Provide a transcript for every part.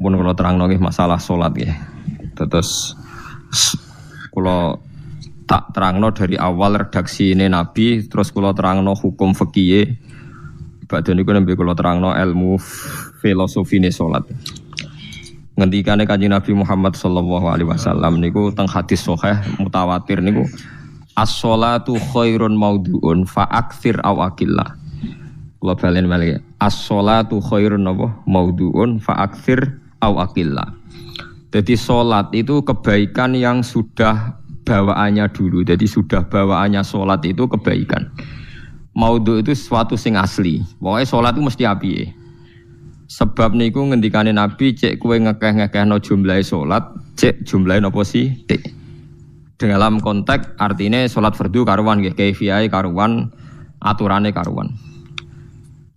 Pun kula terangno nggih masalah salat nggih. Terus kula tak terangno dari awal redaksi ini Nabi, terus kula terangno hukum fikih. Badhe niku nembe kula terangno ilmu filosofine salat. Ngendikane Kanjeng Nabi Muhammad sallallahu alaihi wasallam niku teng hadis sahih mutawatir niku as-sholatu khairun maudhu'un fa aktsir aw aqillah. Kula balen malih. As-sholatu khairun maudhu'un fa aktsir aw aqillah. Jadi salat itu kebaikan yang sudah bawaannya dulu. Jadi sudah bawaannya salat itu kebaikan. Maudhu itu sesuatu sing asli. Pokoknya salat itu mesti apike. Sebab niku ngendikane Nabi cek kowe ngekeh-ngekehno jumlahe salat, cek jumlahe napa sih? Tik. Dalam konteks artinya salat fardu karuan nggih, kaifiyahe karuan, aturane karuan.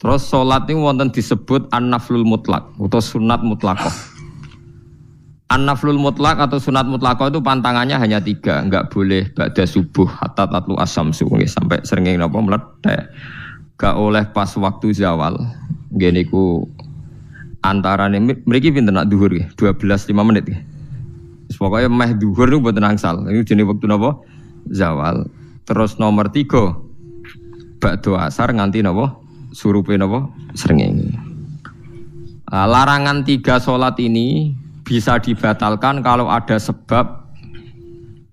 Terus salat niku wonten disebut an-naflul mutlak atau sunat mutlaqah. An-naflul mutlak atau sunat mutlaqah itu pantangannya hanya 3, enggak boleh ba'da subuh hatta tatlu asyamsu nggih sampai srengenge napa mledhek. Enggak oleh pas waktu zawal. Nggih niku antarane mriki pinten nak dhuwur nggih 12:05 menit nggih. Pokoknya meh dhuwur niku mboten angsal. Niku jenenge wektu napa? Zawal. Terus nomor 3 ba'da asar nganti napa? Surupe napa? Srengenge. Larangan 3 salat ini bisa dibatalkan kalau ada sebab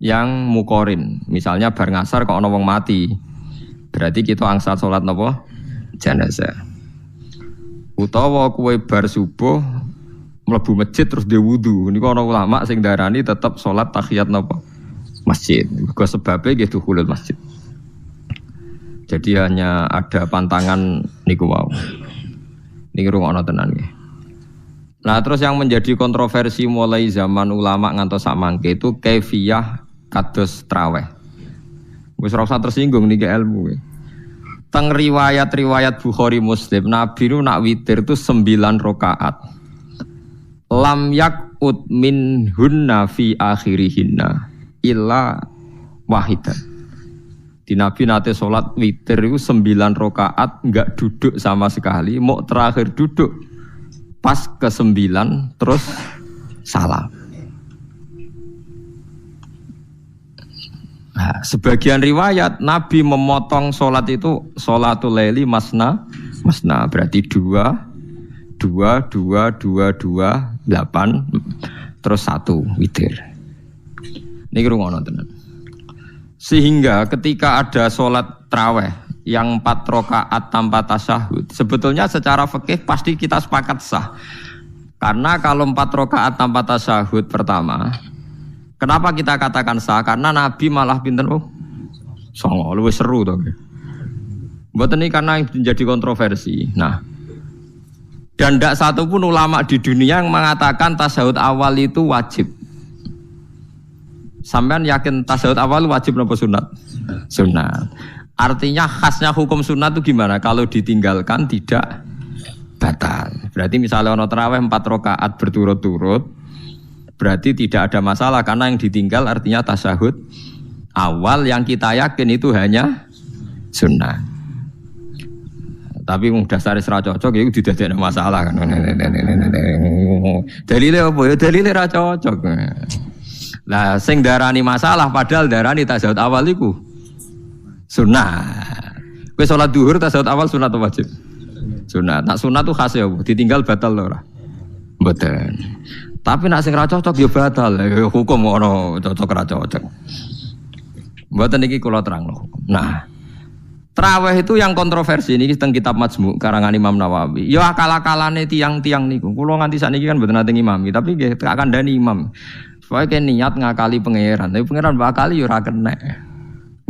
yang mukorin. Misalnya bar ngasar kok ana wong mati. Berarti kita angsal salat napa? Jenazah. Utawa kowe bar subuh mlebu masjid terus dhe wudu. Niku ana ulama sing darani tetep salat tahiyat napa? Masjid. Mergo sebabe nggih dukhulul masjid. Jadi hanya ada pantangan niku wau. Niki rungokno tenan nggih. Nah, terus yang menjadi kontroversi mulai zaman ulama ngantos sak mangke itu kaifiyah kados traweh. Wis ora usah tersinggung niki ilmu. Teng riwayat-riwayat Bukhari Muslim, Nabi nu nak witir itu 9 rakaat. Lam yakut min hunna fi akhirihinna illa wahidan. Di Nabi nate salat witir itu 9 rakaat enggak duduk sama sekali, mau terakhir duduk pas ke-9 terus salam. Nah, sebagian riwayat Nabi memotong sholat itu sholatul laili masna berarti 2 8 terus 1 witir. Niki rungono tenan. Sehingga ketika ada sholat tarawih yang 4 rakaat tanpa tasyahud, sebetulnya secara fikih pasti kita sepakat sah. Karena kalau 4 rakaat tanpa tasyahud pertama, kenapa kita katakan sah? Karena Nabi malah pinten songo, luwih seru to. Mboten iki karena menjadi kontroversi. Nah, dan tidak satu pun ulama di dunia yang mengatakan tasyahud awal itu wajib. Sampean yakin tasyahud awal wajib napa sunat? Sunat. Artinya khasnya hukum sunat itu gimana? Kalau ditinggalkan tidak batal. Berarti misalnya ono tarawih 4 rakaat berturut-turut, berarti tidak ada masalah karena yang ditinggal artinya tasyahud awal yang kita yakin itu hanya sunnah. Tapi dasar ra cocok ya didadekno masalah kan. Dalile apa ya? Dalile ra cocok. Lah sing darani masalah padahal darani tasyahud awal iku sunnah. Kowe salat zuhur tasyahud awal sunat atau wajib? Sunat. Nak sunat tuh khas ya, ditinggal batal lho ora. Mboten. Tapi nak sing ra cocok ya batal. Hukum ono cocok ra cocok. Mboten iki kula terangno. Nah, tarawih itu yang kontroversi niki teng kitab Majmu' karangan Imam Nawawi. Ya akal-akalane tiang-tiang niku. Kula nganti sakniki kan mboten nate ngimami, tapi nggih tak kandhani imam. Supaya niat ngakali pangeran, tapi pangeran bakali ya ora kena.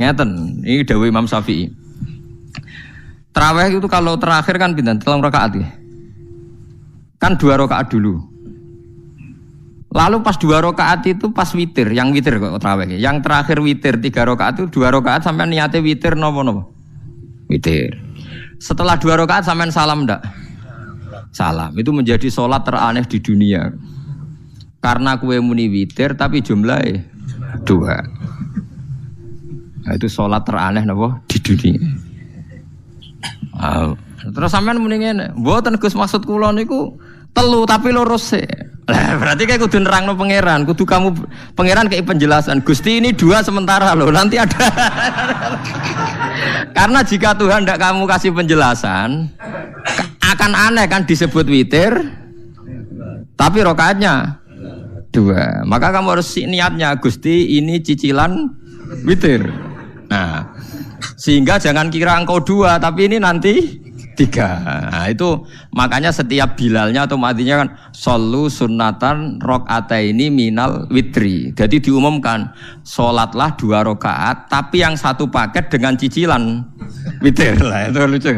Ngeten, ini dawuh Imam Syafi'i. Tarawih itu kalau terakhir kan pinten? 3 rakaat ya. Kan 2 rakaat dulu. Lalu pas 2 rakaat itu pas witir, yang witir kok tarawih. Yang terakhir witir 3 rakaat itu 2 rakaat sampai niate witir napa-napa? Witir. Setelah 2 rakaat sampai salam ndak? Salam. Itu menjadi sholat teraneh di dunia. Karena kue muni witir tapi jumlahnya 2. Nah, itu sholat teraneh napa di dunia. Terus sampean muni ngene, mboten Gus maksud kula niku 3 tapi loro sik. Berarti kayak kudu nerangno pangeran, kudu kamu pangeran kayak penjelasan. Gusti ini 2 sementara loh, nanti ada. Karena jika Tuhan tidak kamu kasih penjelasan, akan aneh kan disebut witir, tapi rokaatnya 2. Maka kamu harus niatnya, Gusti ini cicilan witir. Nah, sehingga jangan kira engkau 2, tapi ini nanti 3. Nah, itu makanya setiap bilalnya atau matinya kan solu sunnatan rokataini minal witri. Jadi diumumkan sholatlah 2 rakaat, tapi yang 1 paket dengan cicilan witir lah. Itu lucu.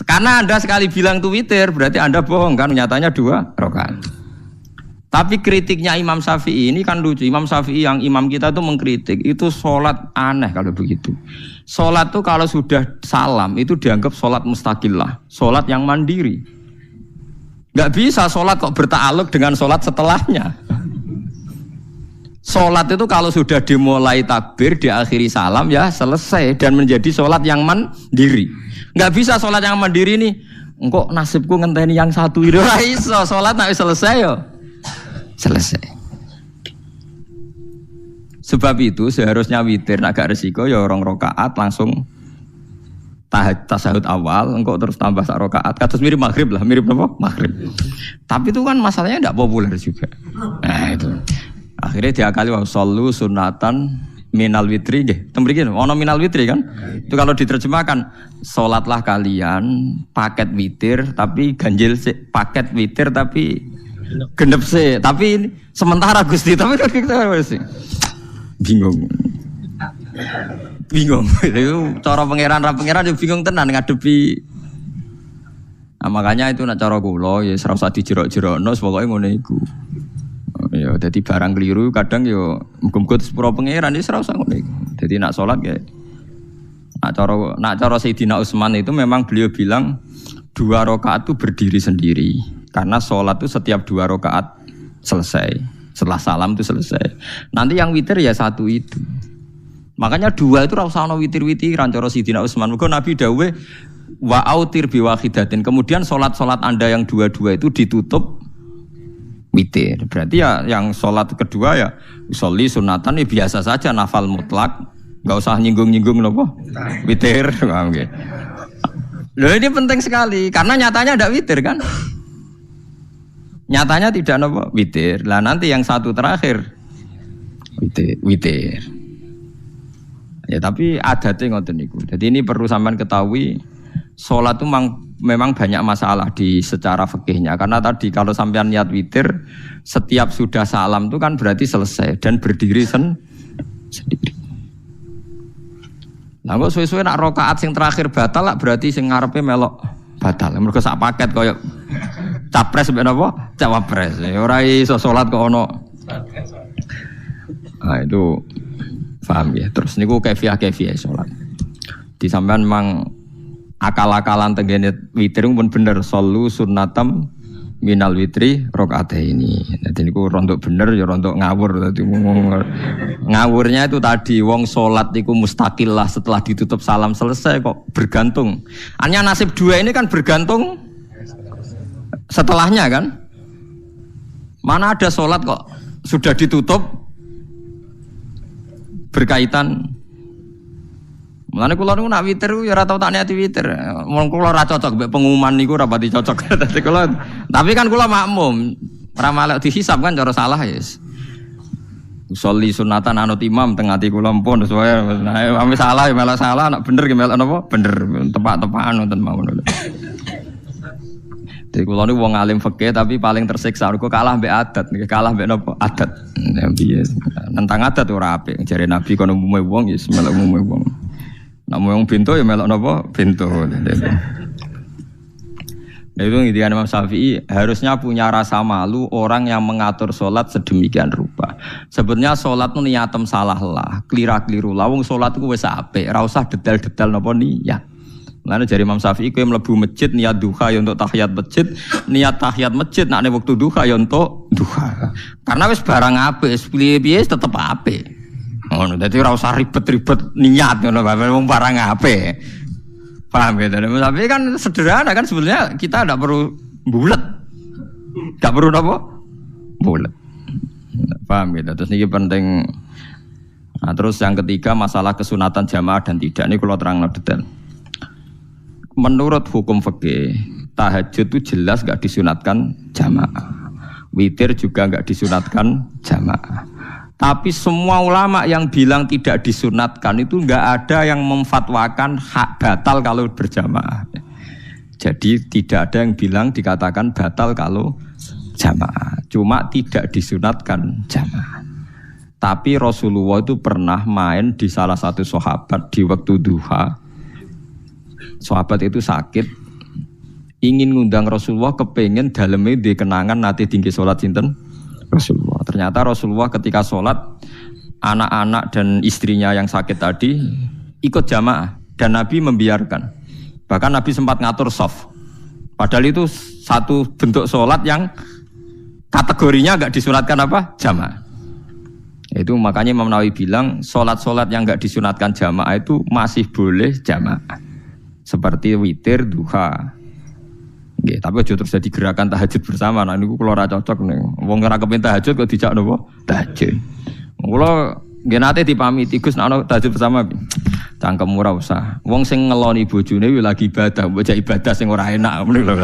Karena Anda sekali bilang itu witir, berarti Anda bohong kan? Nyatanya 2 rakaat. Tapi kritiknya Imam Syafi'i ini kan lucu. Imam Syafi'i yang imam kita itu mengkritik, itu sholat aneh kalau begitu. Sholat itu kalau sudah salam itu dianggap sholat mustaqillah, sholat yang mandiri. Gak bisa sholat kok berta'aluk dengan sholat setelahnya. Sholat itu kalau sudah dimulai takbir, diakhiri salam ya selesai dan menjadi sholat yang mandiri. Gak bisa sholat yang mandiri nih, engkau nasibku ngenteni yang 1 itu iso sholat nak selesai yo. Selesai. Sebab itu seharusnya witir agak resiko ya 2 rakaat langsung tasahud awal, engkau terus tambah 1 rakaat. Kados mirip maghrib lah, mirip apa? Maghrib. Tapi itu kan masalahnya tidak populer juga. Nah itu. Akhirnya diakali wa shollu sunatan minal witri nggih. Temriki ono minal witri kan? Itu kalau diterjemahkan salatlah kalian paket witir tapi ganjil paket witir tapi genep sih, tapi sementara Gusti, tapi kan kita masih bingung. Itu cara pangeran yo bingung tenan ngadepi. Nah, makanya itu nak cara kula ya ora usah dijerok-jerokno, pokoke ngono iku. Ya dadi barang keliru kadang yo muga-muga sepuro pangeran ya ora usah ngono iku. Dadi nak salat ya nak cara Sayyidina Utsman itu memang beliau bilang 2 rakaat itu berdiri sendiri. Karena sholat itu setiap 2 rakaat selesai. Setelah salam itu selesai. Nanti yang witir ya 1 itu. Makanya 2 itu rasa ana witir-witiran cara Sidina Utsman. Mergo Nabi dawuh wa autir bi wahidatin. Kemudian sholat-sholat Anda yang 2 itu ditutup witir. Berarti ya yang sholat kedua ya sholli sunatan ya biasa saja nafal mutlak. Enggak usah nyinggung-nyinggung napa? Witir. Loh ini penting sekali karena nyatanya ada witir kan? Nyatanya tidak nopo witir. Lah nanti yang 1 terakhir witir. Ya tapi adatnya ngoten niku. Jadi ini perlu sampean ketahui salat itu memang banyak masalah di secara fikihnya. Karena tadi kalau sampean niat witir setiap sudah salam itu kan berarti selesai dan berdiri sendiri. Lah kok suwe-suwe nak rakaat sing terakhir batal lah berarti sing ngarepe melok batal. Mergo sak paket koyo capres mbek napa? Cawapres. Ora iso salat kok ono. Nah itu paham ya. Terus niku kaifiah salat. Di sampean memang akal-akalan tenggene witir pun bener solu sunnatam minal witri rakaataini. Dadi niku rontok bener ya rontok ngawur dadi ngawurnya itu tadi wong salat niku mustaqillah setelah ditutup salam selesai kok bergantung. Hanya nasib 2 ini kan bergantung setelahnya kan? Mana ada sholat kok sudah ditutup berkaitan. Mulane kula niku nak witir ya ora tau tak niati witir. Wong kula ora cocok mbek pengumuman niku ora pati cocok. Dadi kula tapi kan kula makmum. Ora malek dihisab kan cara salah ya. Sholli sunatan anut imam teng ati kula mpun sesuai. Nah, ame salah ya malah salah, nak bener ya melok napa? Bener. Tepak-tepakan wonten mawon. Jadi kalau ini wong alim fikih tapi paling tersiksa. Aku kalah mbek adat, kalah mbek napa? Adat. Nentang adat ora apik. Jare Nabi kono umume wong ya melok umume wong. Nek wong pintu ya melok napa? Pintu. Nah itu ngintikan Imam Syafi'i harusnya punya rasa malu orang yang mengatur sholat sedemikian rupa. Sebetulnya sholat itu niatem salah lah, kelira-keliru. Lawung sholat itu wis apik, ora usah detail-detail napa niat. Lalu dari Imam Syafi'i kowe mlebu masjid niat duha ya untuk tahiyat masjid, niat tahiyat masjid nek waktu duha ya untuk duha. Karena wis barang apik, piye-piye tetep apik. Ngono, dadi ora usah ribet-ribet niat ngono bae wong barang apik. Paham ya? Tapi kan sederhana kan sebenarnya kita tidak perlu bulat, tidak perlu apa bulat. Paham gitu. Terus ini penting. Nah, terus yang ketiga masalah kesunatan jamaah dan tidak. Ini kalau terang detail. Menurut hukum fikih, tahajud itu jelas gak disunatkan jamaah. Witir juga gak disunatkan jamaah. Tapi semua ulama yang bilang tidak disunatkan itu gak ada yang memfatwakan hak batal kalau berjamaah. Jadi tidak ada yang bilang dikatakan batal kalau jamaah. Cuma tidak disunatkan jamaah. Tapi Rasulullah itu pernah main di salah satu sahabat di waktu duha. Sahabat itu sakit, ingin ngundang Rasulullah, kepengen dalamnya di kenangan nanti tinggi sholat sinten Rasulullah. Ternyata Rasulullah ketika sholat, anak-anak dan istrinya yang sakit tadi ikut jamaah dan Nabi membiarkan. Bahkan Nabi sempat ngatur shaf. Padahal itu satu bentuk sholat yang kategorinya enggak disunatkan apa? Jamaah. Itu makanya Imam Nawawi bilang sholat-sholat yang enggak disunatkan jamaah itu masih boleh jamaah. Seperti witir, duha. Nggih, tapi aja terus jadi gerakan tahajud bersama. Nah niku kula ora cocok nih. Wong ora kepen tahajud kok dijak napa? Tahajud. Kula nggih nate dipamiti Gus nek ana tahajud bersama. Cangkem ora usah. Wong sing ngeloni bojone lagi ibadah, bocah ibadah sing ora enak ngono lho.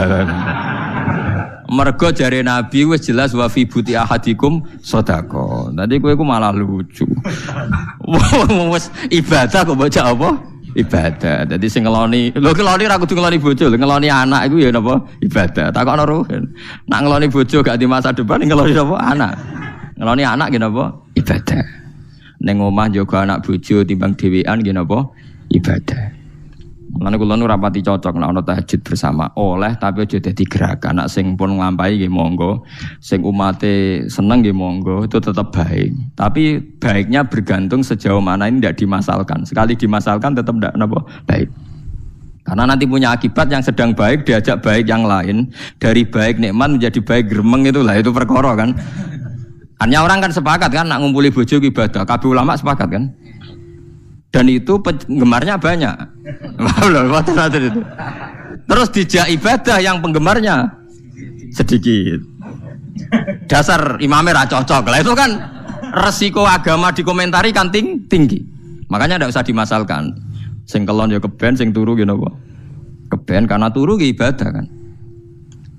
Mergo jare Nabi wis jelas wa fi buti ahadikum sedekah. Dadi kowe iku malah lucu. Wong wis ibadah kok bocah apa? Ibadah. Jadi sing ngeloni, lho ngeloni ra kudu ngeloni bojo, ngeloni anak iku ya napa? Ibadah. Takokno ruhen. Nak ngeloni bojo gak di masa depan ngeloni napa? Anak. Ngeloni anak nggih napa? Ibadah. Ning omah njaga anak bojo timbang dhewean nggih napa? Ibadah. Mulane kula nu rapati cocok nek ana tahajud bersama. Oleh tapi aja dadi gerakan. Nek sing pun nglampahi nggih monggo. Sing umate seneng nggih monggo, itu tetap baik. Tapi baiknya bergantung sejauh mana ini tidak dimasalkan. Sekali dimasalkan tetap tidak napa baik. Karena nanti punya akibat yang sedang baik diajak baik yang lain, dari baik nikmat menjadi baik gremeng itulah itu perkara kan. Hanya orang kan sepakat kan nak ngumpuli bojo ibadah. Kabeh ulama sepakat kan. Dan itu penggemarnya banyak. Terus dijak ibadah yang penggemarnya sedikit. Dasar imamnya ra cocok. Lah itu kan resiko agama dikomentari kan tinggi. Makanya tidak usah dimasalkan. Sing kelon ya keben, sing turu ya napa? Keben karena turu ki ibadah kan.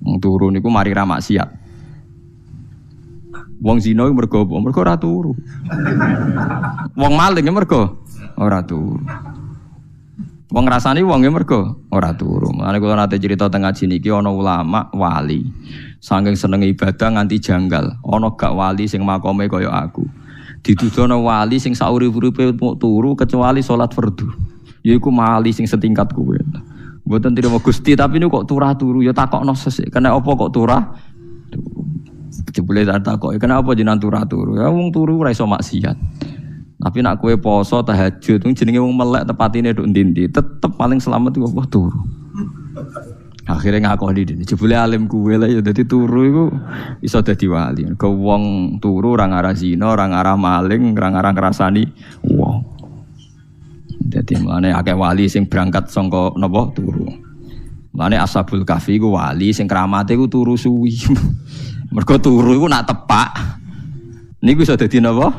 Wong turu niku mari ra maksiat. Wong zina mergo ora turu. Wong maling mergo ora turu. Wong ngrasani wong ya mergo ora turu. Mulane kula nate cerita teng ngaji niki ana ulama wali. Saking seneng ibadah nganti janggal. Ana gak wali sing makome kaya aku. Dituduhno wali sing saurip-uripe mau turu kecuali salat fardu. Yaiku wali sing setingkat kowe. Mboten trimo Gusti tapi niku kok turah turu ya takokno sesuk. Kena apa kok turah? Jebule tak takoki kenapa jenengan turah turu? Ya wong turu ora iso maksiat. Tapi nak kue poso tahajud itu jenenge wong melek tepatine nduk ndi-ndi tetep paling selamat iku apa turu. Akhirnya ngakoni dene jebule alim kuwe lah ya dadi turu iku iso dadi wali. Ke wong turu ora ngarah zina, ora ngarah maling, ora ngarah ngrasani wong. Dadi mane akeh wali sing berangkat saka napa turu. Mane Ashabul Kahfi iku wali sing kramate iku turu suwi. Mergo turu iku nak tepak. Niku iso dadi napa?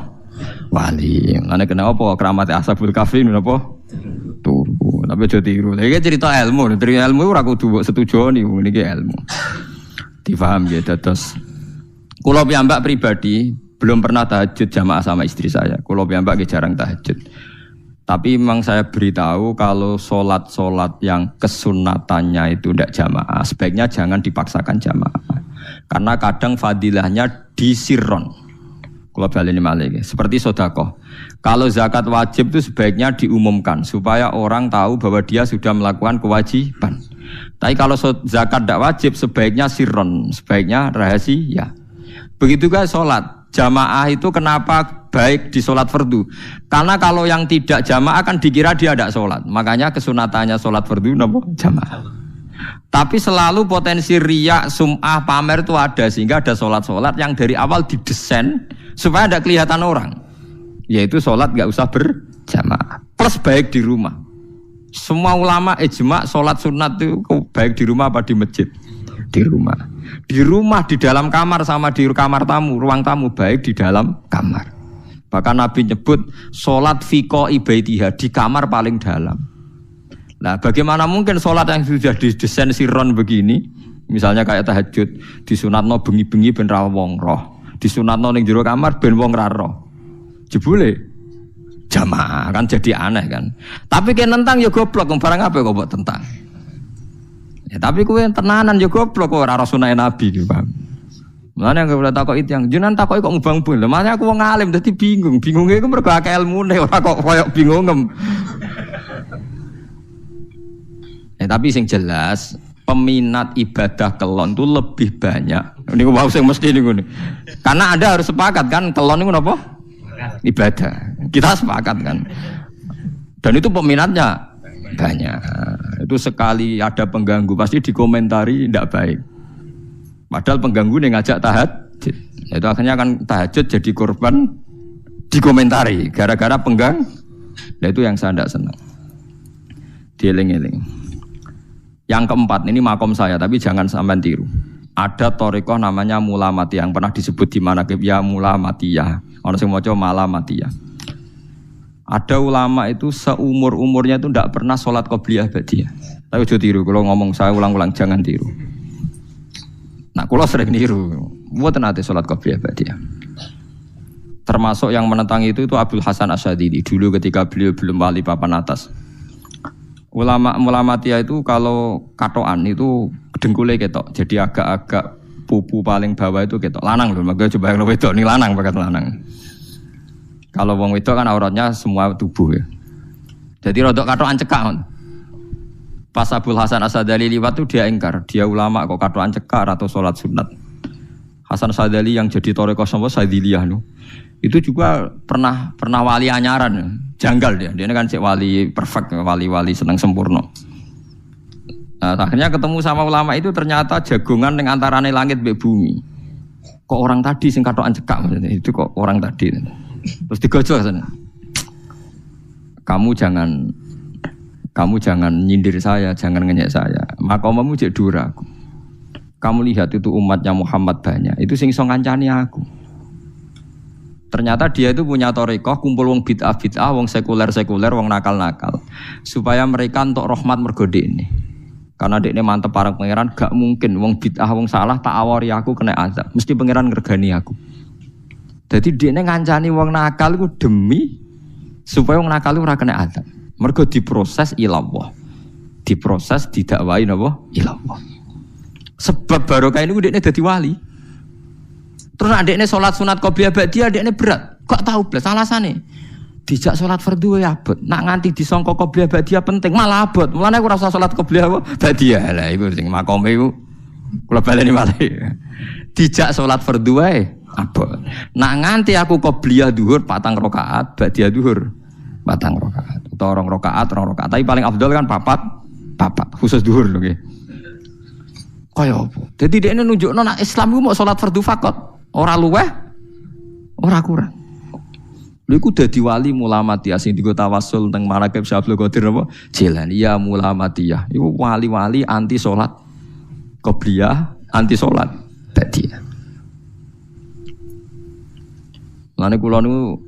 Wali. Lane kenapa keramat Ashabul Kahfi napa? Turu. Tapi aja tiru. Iki cerita ilmu, cerita ilmu ora kudu setuju niku niki ilmu. Difaham ya terus. Kula piyambak pribadi belum pernah tahajud jamaah sama istri saya. Kula piyambak jarang tahajud. Tapi memang saya beritahu kalau sholat-sholat yang kesunatannya itu tidak jamaah, sebaiknya jangan dipaksakan jamaah. Karena kadang fadilahnya disirron. Kalau baleni malih seperti sedekah. Kalau zakat wajib itu sebaiknya diumumkan supaya orang tahu bahwa dia sudah melakukan kewajiban. Tapi kalau zakat tidak wajib sebaiknya sirron, sebaiknya rahasia. Begitu juga sholat. Jamaah itu kenapa baik di sholat fardu? Karena kalau yang tidak jamaah kan dikira dia tidak sholat. Makanya kesunatannya sholat fardu napa jamaah. Tapi selalu potensi riya, sum'ah, pamer itu ada. Sehingga ada sholat-sholat yang dari awal didesain supaya tidak kelihatan orang. Yaitu sholat gak usah berjamaah. Plus baik di rumah. Semua ulama ijma sholat sunat itu baik di rumah apa di masjid. Di rumah. Di rumah, di dalam kamar sama di kamar tamu, ruang tamu baik di dalam kamar. Bahkan Nabi nyebut sholat fiko ibaitiha di kamar paling dalam. Nah, bagaimana mungkin sholat yang sudah didesain siron begini, misalnya kayak tahajud, disunatno bengi-bengi ben ra wong roh, disunatno ning jero kamar ben wong ra roh. Jebule jamaah kan jadi aneh kan. Tapi kan nentang ya goblok, barang apa kok mbok tentang. Ya tapi kowe tenanan ya goblok kok ora sunah Nabi gitu, Pak. Mulane aku ora takok itu yang jenengan takoki kok ngubang-ubang. Lah makane aku wong alim dadi bingung. Bingunge iku mergo akeh ilmune ora kok koyo bingungem. Tapi sing jelas peminat ibadah kelon itu lebih banyak. Niku wau sing mesti niku. Karena Anda harus sepakat kan kelon niku napa? Ibadah. Kita sepakat kan. Dan itu peminatnya banyak. Itu sekali ada pengganggu pasti dikomentari tidak baik. Padahal pengganggu yang ngajak tahajud. Itu akhirnya kan tahajud jadi korban dikomentari gara-gara penggang. Nah itu yang saya tidak senang. Dieling-eling. Yang keempat ini makom saya tapi jangan sampai tiru. Ada thariqah namanya Mulamatiyah yang pernah disebut di mana ya Mulamatiyah. Orang sing maca Malamatiyah. Ada ulama itu seumur-umurnya itu tidak pernah sholat qobliyah ba'diyah. Tapi ojo tiru, kalau ngomong saya ulang-ulang jangan tiru. Nah, kalau sering tiru, mboten ate sholat qobliyah ba'diyah. Termasuk yang menentang itu Abdul Hasan Asyadili dulu ketika beliau belum wali papan atas. Ulama Mulamatiyah itu kalau katoan itu dengkulnya ketok, jadi agak-agak pupu paling bawah itu ketok lanang loh, makanya coba yang wedok ini lanang bakat lanang. Kalau wong wedok kan auratnya semua tubuh ya. Jadi rodok katokan cekak. Pas Abdul Hasan Asyadili liwat tuh dia ingkar, dia ulama kok katokan cekak atau sholat sunat. Hasan Asyadili yang jadi thariqah sama Sadiliyah no. Itu juga pernah wali anyaran, janggal dia. Dia kan cek wali perfect, wali senang sempurna. Nah, akhirnya ketemu sama ulama itu ternyata jagongan dengan antarane langit be bumi. Kok orang tadi sing katokan cekak maksudnya itu kok orang tadi. Terus digojol sana. Kamu jangan nyindir saya, jangan ngenyek saya. Makomamu cek dura aku. Kamu lihat itu umatnya Muhammad banyak, itu sing iso ngancani aku. Ternyata dia itu punya thariqah kumpul wong bid'ah, wong sekuler, wong nakal. Supaya mereka untuk rahmat mergo ini. Karena dekne mantep parang pangeran, gak mungkin wong bid'ah wong salah tak awari aku kena azab. Mesti pangeran ngergani aku. Jadi dekne ngancani wong nakal iku demi supaya wong nakal ora kena azab. Mergo diproses ilallah. Diproses didakwahi napa? Ilallah. Sebab barokah ini dekne dadi wali. Terus adekne salat sunat qobliyah ba'diyah adekne berat. Kok tahu blas alasane? Dijak sholat fardu ya abot. Nak nganti disangka qobliyah ba'diyah penting malah abot. Mulane aku ora usah sholat qobliyah ba'diyah. Lah iku sing makome iku kula baleni malih. Dijak sholat fardu wae abot. Nak nganti aku qobliyah zuhur 4 rakaat, ba'diyah zuhur 4 rakaat. Utawa 2 rakaat, 2 rakaat. Tapi paling afdal kan 4 khusus zuhur lho nggih. Kaya apa? Dadi dekne nunjukno nak Islam iku mau sholat fardu fakot. Ora luweh, ora kurang. Lha iku dadi wali Mulamatiyah sing digo tawasul teng Manaqib Syekh Abdul Qadir apa? Jilani ya Mulamatiyah. Iku wali-wali anti salat qobliyah, anti salat ba'diyah. Lane kula niku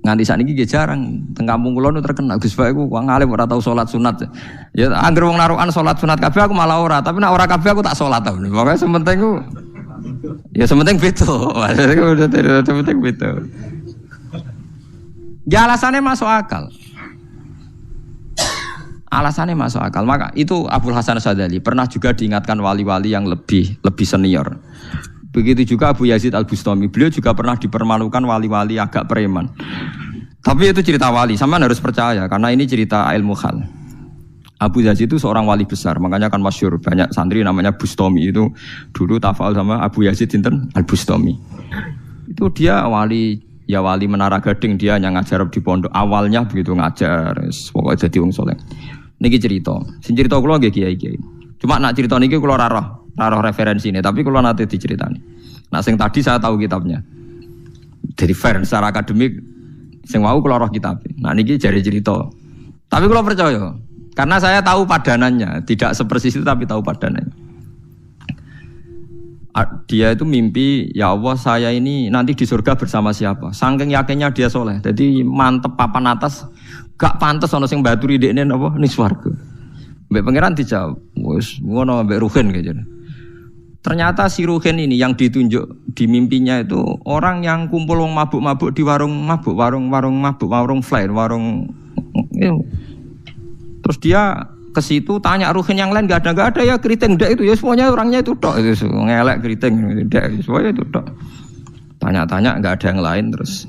nganti sakniki nggih jarang teng kampung kula niku terkenal Gus Pak iku wong alim ora tau salat sunat. Ya anggere wong narukan salat sunat kabeh aku malah ora, tapi nek ora kabeh aku tak salat ta. Pokoke sementing ku ya sementing beto. Sementing beto. Ya alasannya masuk akal. Alasannya masuk akal. Maka itu Abdul Hasan Asyadili pernah juga diingatkan wali-wali yang lebih senior. Begitu juga Abu Yazid Al-Bustami. Beliau juga pernah dipermalukan wali-wali agak preman. Tapi itu cerita wali, sampean harus percaya karena ini cerita ilmu hal. Abu Yazid itu seorang wali besar, makanya kan masyhur banyak santri namanya Bustami itu dulu tafal sama Abu Yazid sinten Al-Bustami. Itu dia wali Menara Gading, dia yang ngajar di pondok. Awalnya begitu ngajar, pokoknya jadi wong saleh. Niki cerita. Sing cerita kula nggih kiai-kiai. Cuma nak cerita niki kula ora roh referensine, tapi kula nate diceritani. Nah sing tadi saya tahu kitabnya. Jadi fair secara akademik sing wau kula roh kitab. Nah niki jare cerita. Tapi kula percaya karena saya tahu padanannya, tidak sepersis itu tapi tahu padanannya. dia itu mimpi, ya Allah saya ini nanti di surga bersama siapa. Saking yakinnya dia soleh. Jadi mantep papan atas, gak pantas ana sing baturi dekne napa ning swarga. Mbek pangeran dijawab, wis ngono mbek Ruhin kayaknya. Ternyata si Ruhin ini yang ditunjuk di mimpinya itu orang yang kumpul wong mabuk-mabuk di warung mabuk, warung mabuk, warung fly, warung. Terus dia ke situ tanya Ruhin yang lain enggak ada ya keriting ndak itu ya semuanya orangnya itu tok itu ngelek keriting ndak semuanya itu tok. Tanya-tanya enggak ada yang lain terus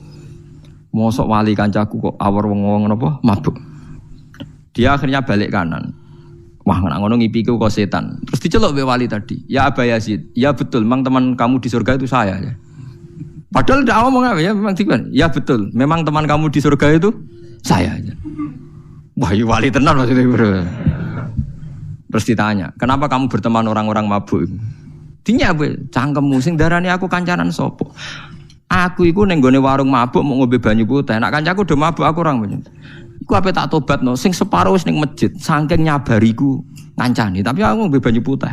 mosok wali kancaku kok awor wong-wong napa mabuk. Dia akhirnya balik kanan. Wah, ngono ngipiku kok setan. Terus diceluk mbek wali tadi. Ya Aba Yazid, ya betul, memang teman kamu di surga itu saya ya. Padahal ndak ngomong apa ya, memang dikon. Ya betul, memang teman kamu di surga itu saya aja. Wah, ya wali tenan maksudnya, Bro. Terus ditanya, "Kenapa kamu berteman orang-orang mabuk?" Dinya kowe, cangkemmu sing darani aku kancanan sapa? Aku iku ning gone warung mabuk mau ngombe banyu putih. Nek kancaku do mabuk aku orang banyu. Iku ape tak tobatno, sing separo wis ning masjid, saking nyabariku ngancani, tapi aku ngombe banyu putih.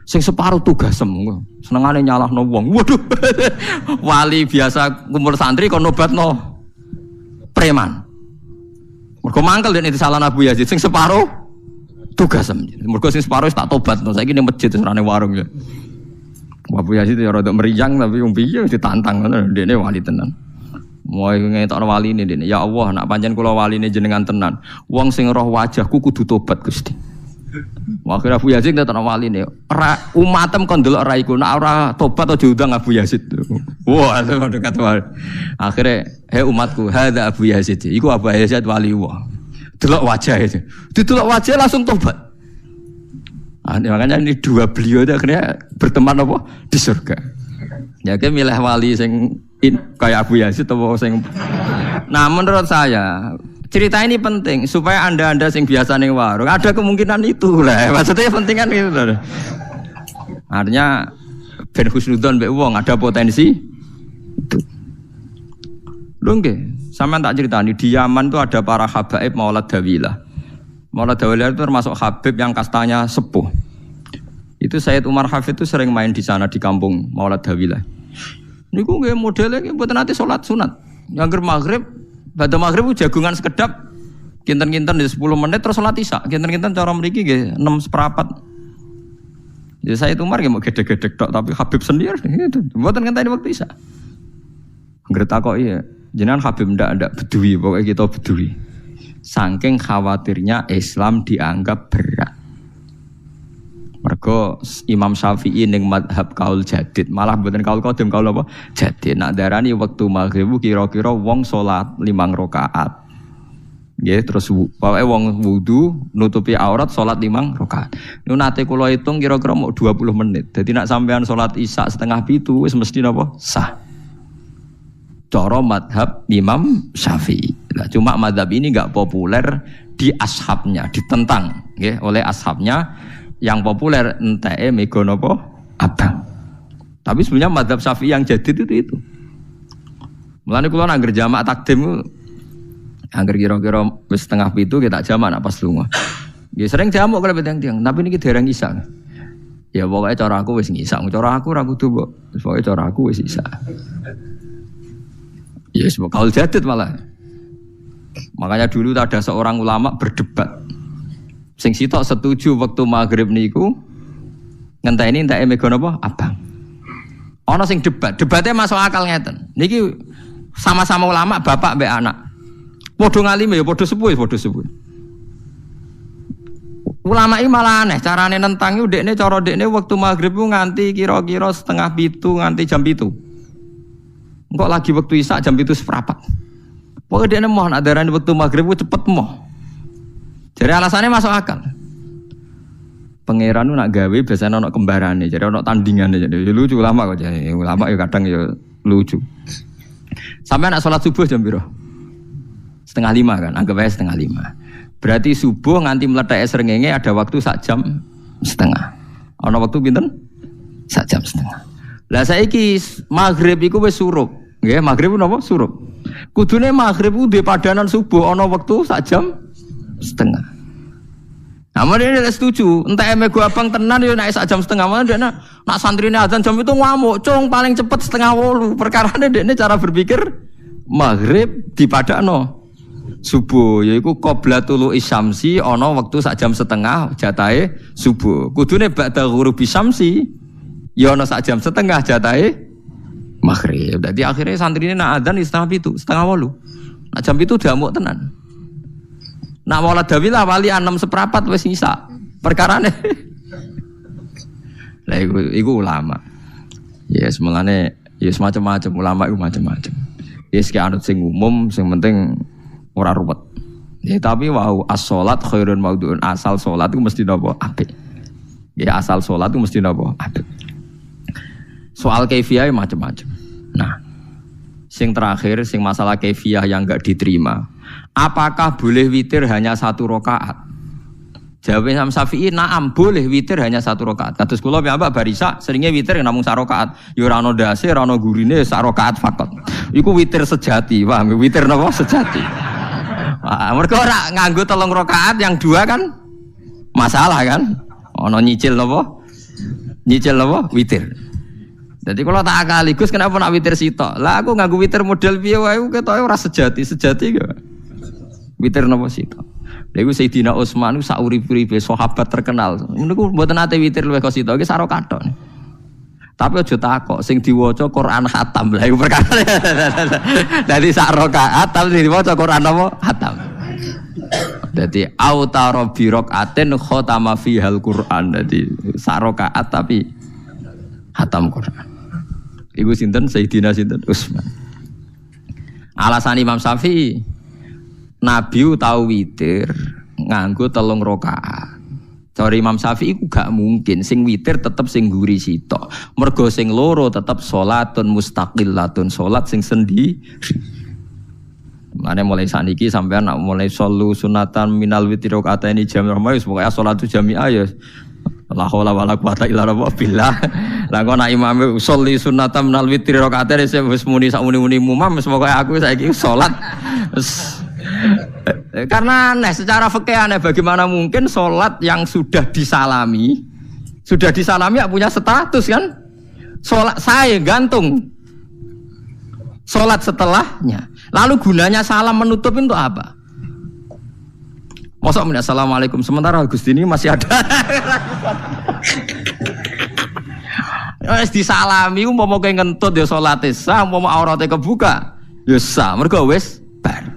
Sing separo tugasem, senengane nyalahno wong. Waduh. Wali biasa kumpul santri kon nobatno preman. Mergo mangkel dene disalahno Abu Yazid, sing separo tugasem. Mergo sing separo wis tak tobatno, saiki ning masjid serane warung ya. Abu Yazid ya rada meriang tapi wong piye ditantang ngono, dene wali tenan. Mulai ngetokno waline dene, ya Allah nak pancen kula waline jenengan tenan. Wong sing roh wajahku kudu tobat Gusti. Akhire Abu Yazid ngetokno waline, ora umatem kon ndelok ra iku, nak ora tobat aja diundang Abu Yazid. Wah, itu kata wali. Akhire, "Hei umatku, hadza Abu Yazid." Iku Abu Yazid wali Allah. Delok wajah itu. Didelok wajah langsung tobat. Makanya ini dua beliau itu akhirnya berteman apa? Di surga. Ya kayak milih wali sing kayak Abu Yazid atau sing. Nah menurut saya cerita ini penting supaya anda sing biasa ning warung ada kemungkinan itu lah. Maksudnya penting kan itu. Artinya ben husnudzon mbek wong ada potensi itu. Lho nggih, sampean tak ceritani di Yaman tuh ada para habaib Maulad Dawilah. Maulad Dawilah itu termasuk habib yang kastanya sepuh. Itu Sayyid Umar Hafid itu sering main di sana di kampung Maulad Dawilah. Niku nggih modele nggih mboten nate salat sunat. Ngangger maghrib, badhe maghrib jagungan sekedap kinten-kinten di 10 menit terus salat isya. Kinten-kinten cara mriki nggih 6:4. Ya Sayyid Umar nggih mau gedhe-gedhe tok tapi Habib sendiri gitu. Mboten ngenteni waktu isya. Ngger takoki ya, jenengan Habib ndak bedui, pokoke kita bedui. Saking khawatirnya Islam dianggap berat. Mergo Imam Syafi'i ning madhab kaul jadid, malah mboten kaul qadim, kaul apa? Jadid. Nak darani wektu maghrib kira-kira wong salat 5 rakaat. Nggih, terus pokoke wong wudu nutupi aurat salat 5 rakaat. Niku nate kula hitung kira-kira mau 20 menit. Dadi nak sampean salat Isya 6:30 wis mesti napa? Sah. Cara madhab Imam Syafi'i. Nah, cuma madhab ini enggak populer di ashabnya, ditentang nggih oleh ashabnya. Yang populer enteke mega napa abang. Tapi sebenarnya madhab Syafi'i yang jadid itu. Mulane kula nang jamak takdim angger kira-kira wis 6:30 kita jamak nak pas lunga. Nggih sering jamak kalau tiang-tiang, tapi niki dereng isya. Ya pokoke cara aku wis ngisa, cara aku ora kudu kok. Pokoke cara aku wis isya. Yes, kaul jadid malah. Makanya dulu ada seorang ulama berdebat. Sing sitok setuju waktu maghrib niku ngenteni enteke mega napa abang. Ana sing debatnya masuk akal ngeten. Niki sama-sama ulama bapak mbek anak. Padha ngalime ya padha sepuh. Ulama iki malah aneh carane nentang iku dekne cara dekne waktu maghrib ku nganti kira-kira 6:30 nganti jam 7. Engko lagi waktu isya jam 7:15. Pokoke dekne mohon adarane waktu maghrib ku cepet moh. Jadi alasannya masuk akal. Pangeran nak gawe biasanya ono kembarane, jadi ono tandingane, jadi lucu ulama kok jadi ulama ya kadang ya lucu. Sampai nak sholat subuh jam piro? 4:30 kan, anggap aja 4:30. Berarti subuh nganti meletak srengenge ada waktu 1,5 jam. Ono waktu pinten? 1,5 jam. Lah saiki maghrib iku wis surup. Nggih, maghrib napa surup. Kudune maghrib ku duwe padanan subuh ana wektu 1,5 jam. Namun dia tidak setuju. Entah eme gua abang tenan dia naik sak jam setengah malam dia nak santrine azan jam itu ngamuk. Cung paling cepet 7:30. Perkarane dia cara berpikir maghrib dipadakno subuh. Yaiku qoblatul isyamsi ana wektu sak jam setengah jatahe subuh. Kudune ba'da ghurubi syamsi ya ana sak jam setengah jatahe maghrib. Dadi akhirnya santrine nak azan 7:30, 7:30. Nak jam itu diamuk tenan. Nak maulad dawilah wali 6:15 wis isa. Perkarane. Lah iku ulama. Ya semulane ya semacam-macam ulama iku macam-macam. Ya sik anut sing umum sing penting ora ruwet. Ya tapi wau as-shalat khairun maudhu'un. Asal salat iku mesti napa? Apik. Ya asal salat iku mesti napa? Apik. Soal kaifiyah macam-macam. Nah, sing terakhir sing masalah kaifiyah yang enggak diterima. Apakah boleh witir hanya 1 rakaat? Jawab Imam Syafi'i, na'am boleh witir hanya 1 rakaat. Kados kula piyambak barisa seringnya witir namung 1 rakaat. Ya ora ono ndase, ora ono gurine 1 rakaat fakot. Iku witir sejati, paham? Witir napa sejati. Mergo ora nganggo 3 rakaat yang 2 kan masalah kan? Ono nyicil napa? Nyicil napa? Witir. Jadi kalau tak akaligus kenapa nak witir sitok? Lah aku nganggo witir model piye wae ketoke ora sejati gak. Witir napa sitok? Lha iku Sayyidina Utsman sak urip-uripe sahabat terkenal. Niku mboten nate witir luwih kok sitok iki saro kathok. Tapi aja takok sing diwaca Quran khatam. Lah iku perkara. Dadi sak rakaat tapi diwaca Quran apa? Khatam. Dadi autara bi rakaatin khatama fihal Quran. Dadi sak rakaat tapi khatam Quran. Iku sinten Sayyidina sinten Utsman. Alasan Imam Syafi'i Nabi tahu witir nganggo 3 rakaat. Cari Imam Syafi'i ku gak mungkin sing witir tetep sing guri sitok. Mergo sing loro tetep salatun mustaqillatun, salat sing sendiri. Mane mulai saniki sampean nak mulai solu sunatan minal witri rakaataini jami'ah wis pokoke salatu jami'ah ya. La haula wala quwata illa billah. Lah kok nak imame sholli sunatan minal witri rakaataini wis muni sak muni-muni mumam wis pokoke aku saiki salat. Karena aneh secara fikih aneh bagaimana mungkin sholat yang sudah disalami ya punya status kan? Sholat saya gantung sholat setelahnya. Lalu gunanya salam menutup untuk apa? Masa assalamualaikum sementara Gusti ini masih ada. Wis disalami umpama kowe ngentut ya salate sah, umpama aurate kebuka ya sah. Mergo wis bar.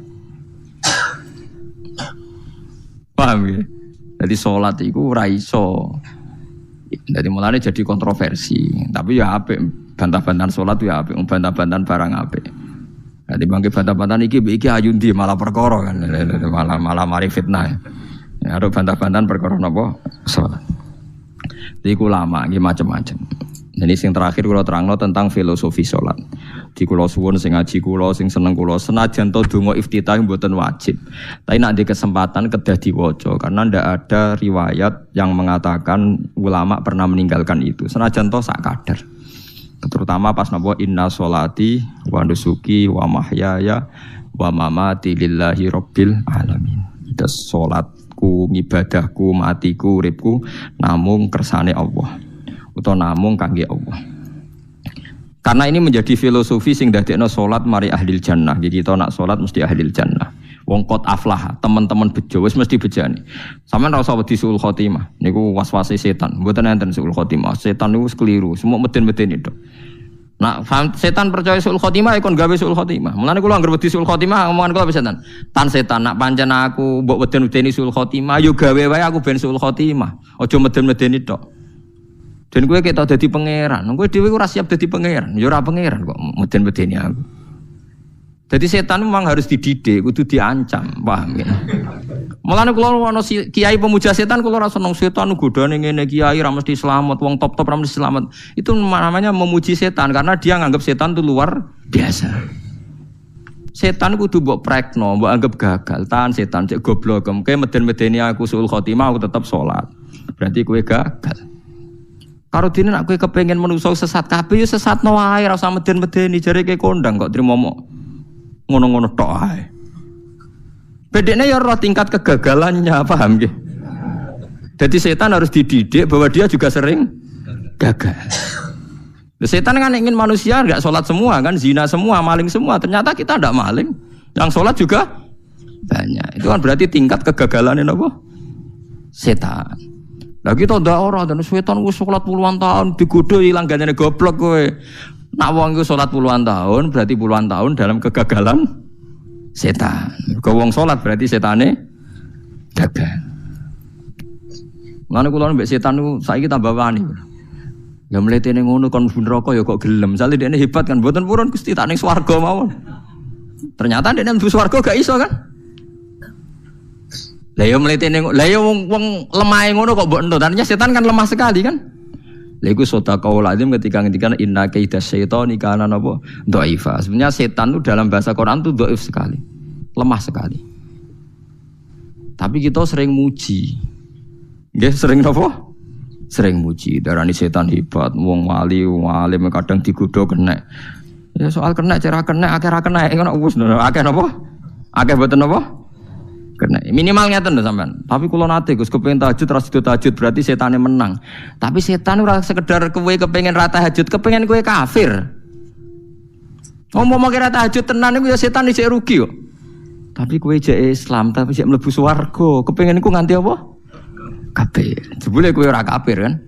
Paham ya? Jadi sholat itu ora iso. Jadi mulane jadi kontroversi. Tapi ya apik bantah-bantahan sholat ya apik, bantah-bantahan barang apik. Jadi bangke bantah-bantahan iki ayundi malah perkara kan, malah mari fitnah. Ya ada bantah-bantahan perkara napa? Sholat. Jadi ulama iki macam-macam. Jadi sing terakhir kula terangno tentang filosofi sholat. Di kula suwun sing ngaji kula sing seneng kula senajan to donga iftitah mboten wajib. Tapi nek ada kesempatan kedah diwaca karena ndak ada riwayat yang mengatakan ulama pernah meninggalkan itu. Senajan to sak kadar. Terutama pas napa inna sholati wa nusuki wa mahyaya wa mamati lillahi rabbil alamin. Terus salatku, ngibadahku, matiku, uripku namung kersane Allah. Utawa namung kangge Allah. Karena ini menjadi filosofi sing dadekno salat mari ahlil jannah. Jadi kita nak salat mesti ahlil jannah. Wong qad aflah, teman-teman bejo wis mesti bejane. Sampeyan ora usah wedi suul khotimah. Niku waswase setan. Mboten enten suul khotimah. Setan niku keliru, semua meden-meden itu. Nah, setan percaya suul khotimah ikon gawe suul khotimah. Mulane kula anggere wedi suul khotimah omongan kula setan. Tan setan nak pancen aku mbok weden-wedeni suul khotimah yo gawe wae aku ben suul khotimah. Aja meden-medeni tok. Dan gue kita jadi pangeran, gue dewi gue siap jadi pangeran, jurah pangeran kok meden-medeni aku. Jadi setan memang harus dididik, kudu diancam, paham ya? Mulane kalau ono kiai pemuja setan, kalau rasa nong setan godane ngene kiai ra mesti selamat, wong top-top ra mesti selamat. Itu namanya memuji setan karena dia nganggap setan itu luar biasa. Setan kudu mbok prekno, mbok anggap gagal, tahan setan cek goblok, kayak meden-medeni aku suul khotimah aku tetap sholat. Berarti gue gagal. Karo dene nek kowe kepengin menungso sesat kabeh ya sesatno wae ora usah meden-medeni jare kowe kondang kok trimo ngono-ngono tok ae. Bedene ya ora tingkat kegagalannya, paham nggih? Jadi setan harus dididik bahwa dia juga sering gagal. Setan kan ingin manusia enggak sholat semua kan, zina semua, maling semua. Ternyata kita enggak maling, yang sholat juga banyak. Itu kan berarti tingkat kegagalan ini apa? Setan. Lah kita ndak ora dan setan wis sholat puluhan tahun digodho ilang gandane goblok kowe. Nak wong iku sholat puluhan tahun berarti puluhan tahun dalam kegagalan setan. Kau wong sholat berarti setane gagal. Mulane kula mbek setan niku saiki tambah wani. Ya mletene ngono kon neraka ya kok gelem. Misale dekne hebat kan mboten purun Gusti tak ning swarga mawon. Ternyata dekne mlebu swarga gak iso kan. Lah ya mletene lah ya wong lemahe ngono kok mbok entut. Artinya setan kan lemah sekali kan. Lha iku sedaqaul azim ketika ngendikan inna kaidas syaitani kana napa dhaifa. Sebenarnya setan itu dalam bahasa Quran itu dhaif sekali. Lemah sekali. Tapi kita sering muji. Nggih sering napa? Sering muji, darani setan hebat, wong wali, wong alim kadang digodho kena. Ya soal kena cara kena, akeh ra kena ngono wis akeh napa? Akeh mboten napa? Kena. Minimal ngeten lho sampean. Tapi kula nate Gus kepengin tahajud ra sido tahajud berarti setane menang. Tapi setan ora sekedar kowe kepengin ra tahajud, kepengin kowe kafir. Ngomong kira tahajud tenan iku ya setan isih rugi kok. Tapi kowe jek Islam, tapi jek mlebu swarga, kepengin iku nganti apa? Kafir. Jebule kowe ora kafir kan?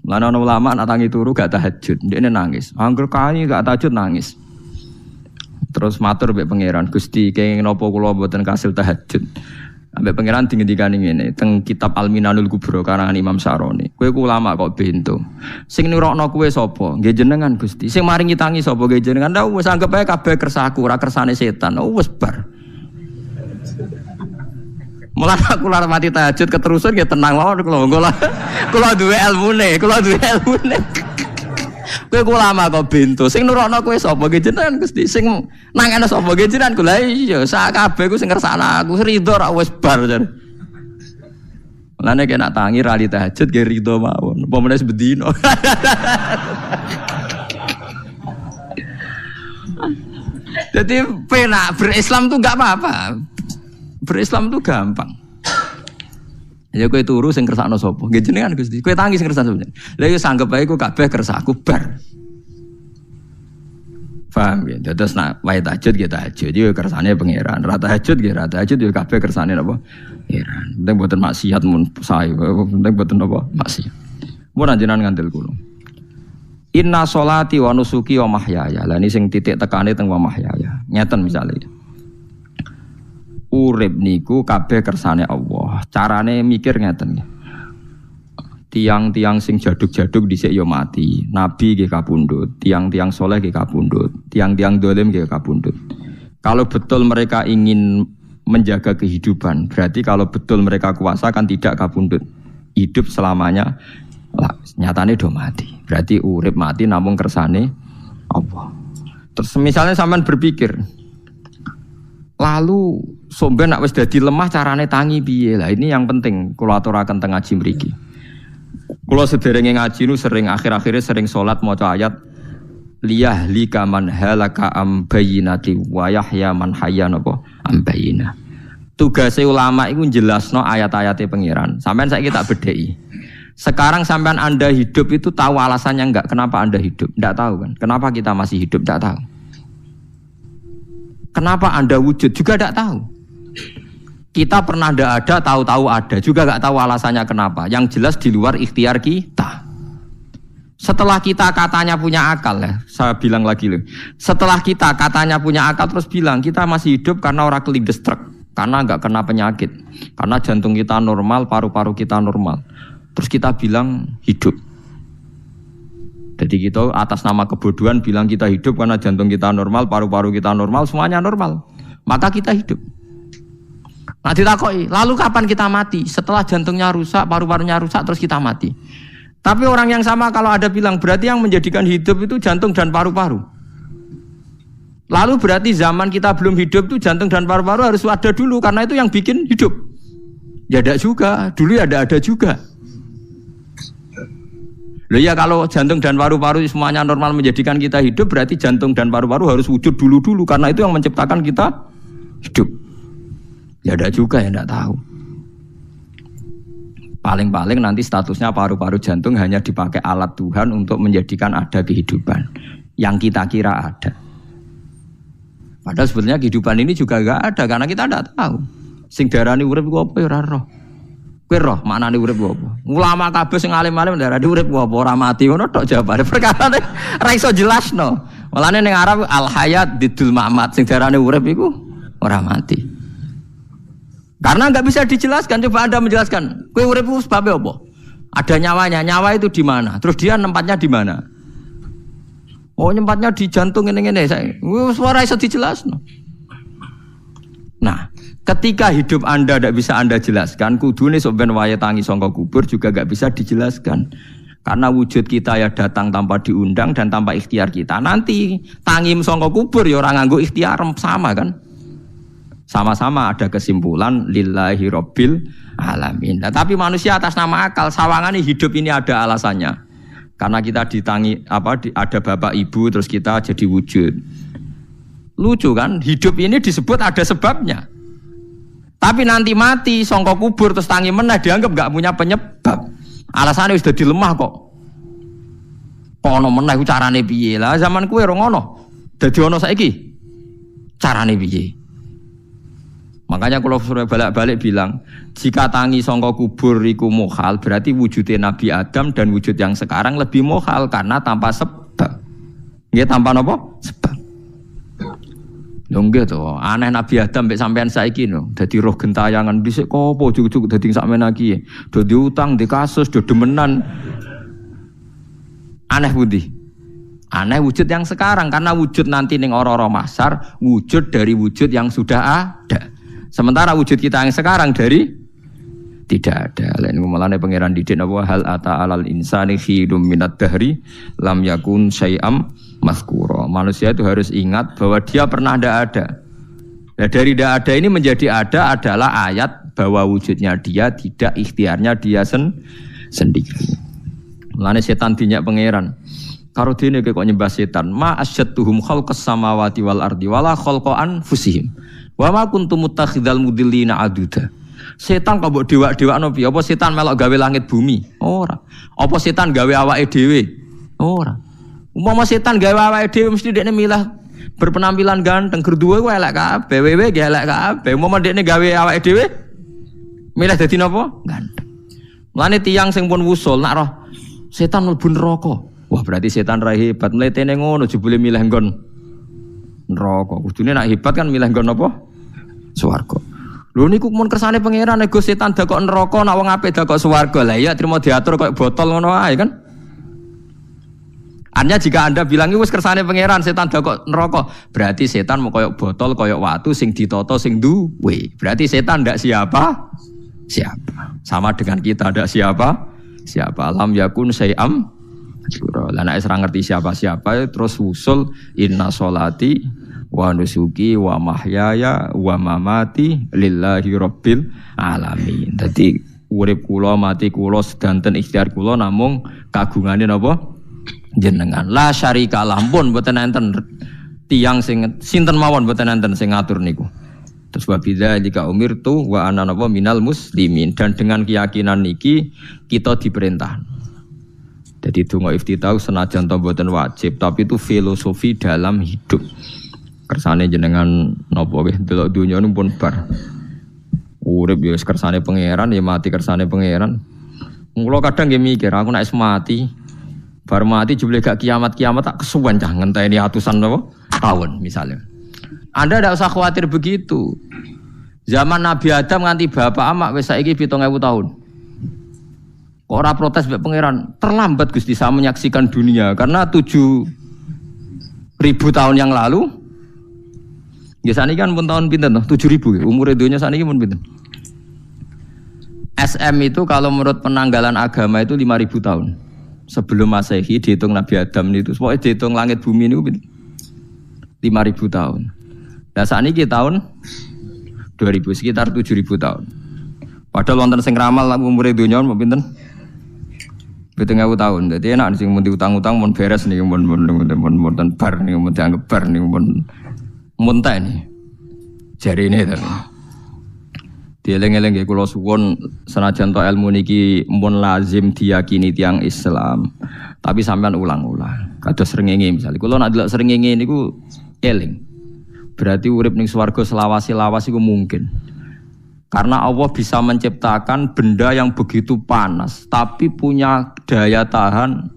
Lan ana ulama nak tangi turu gak tahajud, ndekne nangis. Angger kae gak tahajud nangis. Terus matur mbek pangeran, Gusti kenging napa kula mboten kasil tahajud. Ambek pangeran dingendikani ngene, teng kitab Al-Minanul Kubra karangan Imam Syaroni. Kowe ku ulama kok bento. Sing nurokno kowe sapa? Nggih jenengan Gusti. Sing maringi tangi sapa? Nggih jenengan. Lah wis anggap ae kabeh kersaku, ora kersane setan. Wis bar. Mulai aku lara mati tahajud keterusan ya tenang mawon kula duwe ilmune, Kowe ulama kok bento. Sing nurokno kowe sapa nggih jenengan Gusti. Sing nangane sapa nggih jenengan kula iya sak kabeh ku sing ngersakno aku ridho ra wis bar jar. Mulane kena tangi rali tahajud nggih ridho mawon. Apa meneh sebedino. Jadi penak berislam tuh enggak apa-apa. Berislam itu gampang. Ya kowe turu sing kersakno sapa? Nggih jenengan Gusti. Kowe tangi sing kersakno sapa? Lah ya sanggep ae ku kabeh kersakku bar. Paham ya? Terus nak wae tahajud ya tahajud yo kersane pangeran. Ra tahajud ya ra tahajud yo kabeh kersane napa? Pangeran. Penting mboten maksiat mun sae. Penting mboten napa? Maksiat. Mun anjenan ngandel kula. Inna sholati wa nusuki wa mahyaya. Lah ini sing titik tekane teng wa mahyaya. Ngeten misale. Urip niku kabeh kersane Allah. Carane mikir ngeten. Tiang-tiang sing jaduk-jaduk dhisik ya mati. Nabi nggih kapundhut, tiang-tiang soleh nggih kapundhut, tiang-tiang dolim nggih kapundhut. Kalau betul mereka ingin menjaga kehidupan, berarti kalau betul mereka kuasa kan tidak kapundhut. Hidup selamanya lah, nyatane do mati. Berarti urip mati namung kersane Allah. Terus misalnya sampean berpikir, lalu somben nak wis dadi lemah carane tangi piye? Lah ini yang penting kula aturaken teng ngaji mriki. Kula sederenge ngaji nu sering akhir-akhire sering salat maca ayat liyahlika man halaka am bayyinati wa yahya man hayya napa am bayyinah. Tugase ulama iku jelasno ayat-ayate pangeran. Sampeyan saiki tak bedheki. Sekarang sampean Anda hidup itu tahu alasannya enggak? Kenapa Anda hidup? Enggak tahu kan? Kenapa kita masih hidup? Enggak tahu. Kenapa Anda wujud? Juga enggak tahu. Kita pernah enggak ada, tahu-tahu ada. Juga enggak tahu alasannya kenapa. Yang jelas di luar ikhtiar kita. Setelah kita katanya punya akal ya, saya bilang lagi loh. Setelah kita katanya punya akal terus bilang kita masih hidup karena orang kelindestruk. Karena enggak kena penyakit. Karena jantung kita normal, paru-paru kita normal. Terus kita bilang hidup. Jadi kita atas nama kebodohan bilang kita hidup karena jantung kita normal, paru-paru kita normal, semuanya normal. Maka kita hidup. Nah ditakoki, lalu kapan kita mati? Setelah jantungnya rusak, paru-parunya rusak, terus kita mati. Tapi orang yang sama kalau ada bilang berarti yang menjadikan hidup itu jantung dan paru-paru. Lalu berarti zaman kita belum hidup itu jantung dan paru-paru harus ada dulu karena itu yang bikin hidup. Ya ada juga, dulu ya ada juga. Loh ya kalau jantung dan paru-paru semuanya normal menjadikan kita hidup berarti jantung dan paru-paru harus wujud dulu karena itu yang menciptakan kita hidup. Ya ada juga yang tidak tahu. Paling-paling nanti statusnya paru-paru jantung hanya dipakai alat Tuhan untuk menjadikan ada kehidupan yang kita kira ada. Padahal sebetulnya kehidupan ini juga enggak ada karena kita tidak tahu. Sing darani urip ku apa ya ora roh. Kowe roh maknane urip ku apa? Ulama kabeh sing alim-alim darani urip ku apa ora mati ngono tok jawabane. Perkarane ora iso jelasno. Mulane ning Arab al hayat didul mamat sing darani urip iku ora mati. Karena nggak bisa dijelaskan, coba Anda menjelaskan. Kue urip itu sebabnya apa? Ada nyawanya, nyawa itu di mana? Terus dia nempatnya di mana? Oh, nempatnya di jantung ini. Suara bisa dijelaskan. Nah, ketika hidup Anda tidak bisa Anda jelaskan, kudune sok ben wayahe tangi sangka kubur juga nggak bisa dijelaskan. Karena wujud kita ya datang tanpa diundang dan tanpa ikhtiar kita. Nanti tangi sangka kubur ya orang nganggo ikhtiar sama kan? Sama-sama ada kesimpulan lillahi rabbil alamin. Nah, tapi manusia atas nama akal sawangane hidup ini ada alasannya. Karena kita ada bapak ibu terus kita jadi wujud. Lucu kan? Hidup ini disebut ada sebabnya. Tapi nanti mati sangka kubur terus tangi meneh dianggap enggak punya penyebab. Alasannya wis dadi lemah kok. Ono meneh ku carane piye? Lah zaman kuwe ora ngono. Dadi ono saiki. Carane piye? Makanya kalau suruh balik-balik bilang, jika tangi sangka kubur iku mukhal, berarti wujudnya Nabi Adam dan wujud yang sekarang lebih mukhal karena tanpa sebab. Nggih tanpa napa? Sebab. Lho nggih to, aneh Nabi Adam mek sampean saiki no, dadi roh gentayangan dhisik kok apa juk-juk dadi sakmene iki. Do diutang, di kasus, do demenan. Aneh pundi? Aneh wujud yang sekarang karena wujud nanti ning ora-ora mahsyar, wujud dari wujud yang sudah ada. Sementara wujud kita yang sekarang dari tidak ada. Lain ngomongane pangeran didik apa hal ata alal insani khidum minad dahri lam yakun syai'am mazkura. Manusia itu harus ingat bahwa dia pernah tidak ada. Nah, dari tidak ada ini menjadi ada adalah ayat bahwa wujudnya dia tidak ikhtiarnya dia sendiri. Mulane setan dinyak pangeran. Karo dene kok nyembah setan. Ma asyadduhum khalqas samawati wal ardi wala khalqa anfusihim. Wa ma kuntum muttakhidal mudillina aduda. Setan kok mbok dewak-dewakno piye? Apa setan melok gawe langit bumi? Ora. Apa setan gawe awake dhewe? Ora. Umpama setan gawe awake dhewe mesti dekne milah berpenampilan ganteng, gerduwe ku elek kabeh, wewe ge elek kabeh. Umpama dekne gawe awake dhewe milah dadi napa? Ganteng. Mulane tiyang sing pun wusul nak roh setan mlebu neraka. Wah, berarti setan ra hebat, mletene ngono jebule milih nggon neraka. Kudune nak hebat kan milih nggon apa? Swarga. Lho niku mun kersane pangeran nego setan dakok neraka nak wong apik dakok swarga. Lah iya trimo diatur koyo botol ngono ae kan. Artinya jika Anda bilang iki wis kersane pangeran setan dakok neraka, berarti setan mau koyo botol koyo watu sing ditata sing duwe. Berarti setan ndak siapa? Siapa. Sama dengan kita ndak siapa? Siapa. Lam yakun syai'am. Lah nek ora ngerti siapa-siapa terus usul inna sholati wa nusuki wa mahyaya wa mamati lillahi rabbil alamin. Dadi urip kula mati kula sedanten ikhtiar kula namung kagungane napa jenengan. La syarika lampun mboten enten tiyang sing sinten mawon mboten enten sing ngatur niku. Terus wabida jika umirtu wa ana napa minal muslimin dan dengan keyakinan niki kita diperintah. Jadi donga iftitah senajan to mboten wajib, tapi itu filosofi dalam hidup. Kersane jenengan napa nggih delok donya pun bar. Urip ya kersane pangeran, ya mati kersane pangeran. Mula kadang nggih mikir, aku nek mati, bar mati jebule gak kiamat-kiamat tak kesuwen cah ngenteni atusan napa tahun misalnya. Anda tidak usah khawatir begitu. Zaman Nabi Adam nganti bapak amak wis saiki 7.000 tahun. Orang protes mbek pangeran, terlambat Gusti saya menyaksikan dunia karena 7.000 tahun yang lalu. Ya saniki kan pun tahun pinten toh? 7.000 umur dunia saniki pun pinten? SM itu kalau menurut penanggalan agama itu 5.000 tahun. Sebelum Masehi dihitung Nabi Adam itu, pokoknya dihitung langit bumi itu 5.000 tahun. Nah saniki tahun 2000 sekitar 7.000 tahun. Padahal wonten sing ramal umur dunia mau pinten? 7.000 tahun. Jadi enak sing mun diutang-utang mun beres nih mun bar nih mun dianggap bar nih mun muntah nih. Jari ini tadi. Dieling-eling nggih kula suwun senajan to ilmu niki mun lazim diyakini tiyang Islam. Tapi sampean ulang-ulang. Kados srengenge misalnya. Kula nek delok srengenge niku eling. Berarti urip ning swarga selawase-lawas iku mungkin. Karena Allah bisa menciptakan benda yang begitu panas tapi punya daya tahan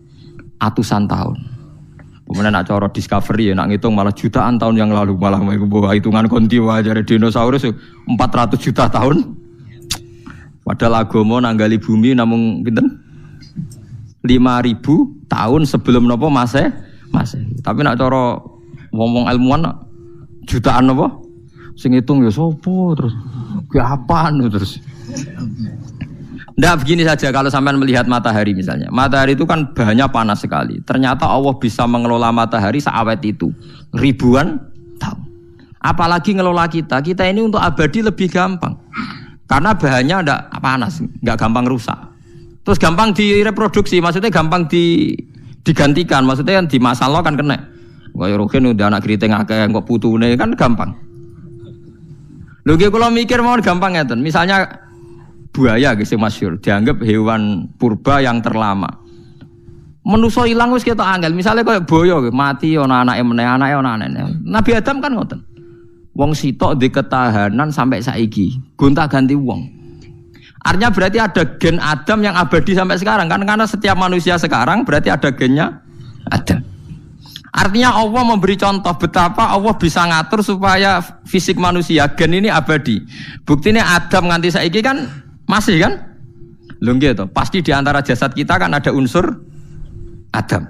atusan tahun. Kemudian nak cara discovery ya nak ngitung malah jutaan tahun yang lalu malah bawa hitungan konti wae jare dinosaurus 400 juta tahun. Padahal agama nanggali bumi namung pinten? 5.000 tahun sebelum napa Masehi. Tapi nak cara ngomong ilmuwan jutaan napa? Sing ngitung ya sapa terus? Ki apaan terus? Nggak begini saja kalau sampean melihat matahari misalnya. Matahari itu kan bahannya panas sekali. Ternyata Allah bisa mengelola matahari seawet itu. Ribuan tahun. Apalagi ngelola kita. Kita ini untuk abadi lebih gampang. Karena bahannya enggak panas, enggak gampang rusak. Terus gampang direproduksi, maksudnya gampang digantikan. Maksudnya kan di masa lalu kan kena. Kayak rohin udah anak keriting akeh kok putune kan gampang. Lho kalau mikir mau gampang ngeten. Misalnya buaya gitu masyhur dianggap hewan purba yang terlama. Manusa ilang wis ketok angel. Misale koyo boyo mati ana anake meneh, anake ana anene. Nabi Adam kan ngoten. Wong sitok di ketahanan sampai saiki, gonta-ganti wong. Artinya berarti ada gen Adam yang abadi sampai sekarang kan karena setiap manusia sekarang berarti ada gennya Adam. Artinya Allah memberi contoh betapa Allah bisa ngatur supaya fisik manusia gen ini abadi. Buktinya Adam nganti saiki kan masih kan? Lho nggih to, pasti di antara jasad kita kan ada unsur Adam.